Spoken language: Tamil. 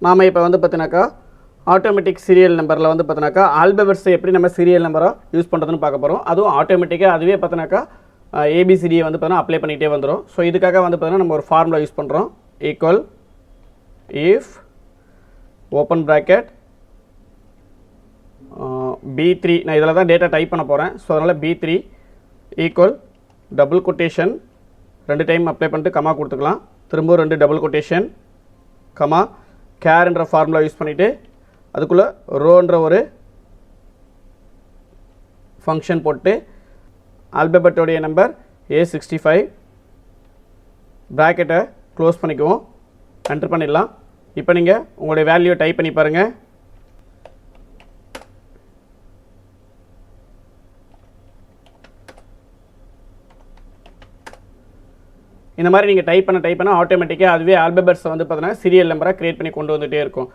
நாம் இப்போ வந்து பார்த்தினாக்கா ஆட்டோமேட்டிக் சீரியல் நம்பரில் வந்து பார்த்தினாக்கா ஆல்பபெட்ஸை எப்படி நம்ம சீரியல் நம்பராக யூஸ் பண்ணுறதுன்னு பார்க்க போகிறோம். அதுவும் ஆட்டோமேட்டிக்காக அதுவே பார்த்தினாக்கா ஏபிசிடியை வந்து பார்த்தீங்கன்னா அப்ளை பண்ணிகிட்டே வந்துடும். ஸோ இதுக்காக வந்து பார்த்திங்கன்னா நம்ம ஒரு ஃபார்முலா யூஸ் பண்ணுறோம். Equal if open bracket B3, நான் இதில் தான் டேட்டா டைப் பண்ண போகிறேன். ஸோ அதனால் B3 equal double quotation 2 time apply பண்ணிட்டு கமா கொடுத்துக்கலாம். திரும்ப 2 டபுள் கொட்டேஷன் கமா கேர்ன்ற ஃபார்முலா யூஸ் பண்ணிவிட்டு அதுக்குள்ளே ரோன்ற ஒரு ஃபங்க்ஷன் போட்டு ஆல்பபெட்டோடைய நம்பர் A65 ப்ராக்கெட்டை க்ளோஸ் பண்ணிக்குவோம். என்டர் பண்ணிடலாம். இப்போ நீங்கள் உங்களுடைய வேல்யூ டைப் பண்ணி பாருங்கள். இந்த மாதிரி நீங்கள் டைப் பண்ண ஆட்டோமேட்டிக்காக அதுவே ஆல்பபெட்ஸை வந்து பார்த்தீங்கன்னா சீரியல் நம்பராக க்ரியேட் பண்ணி கொண்டு வந்துகிட்டே இருக்கும்.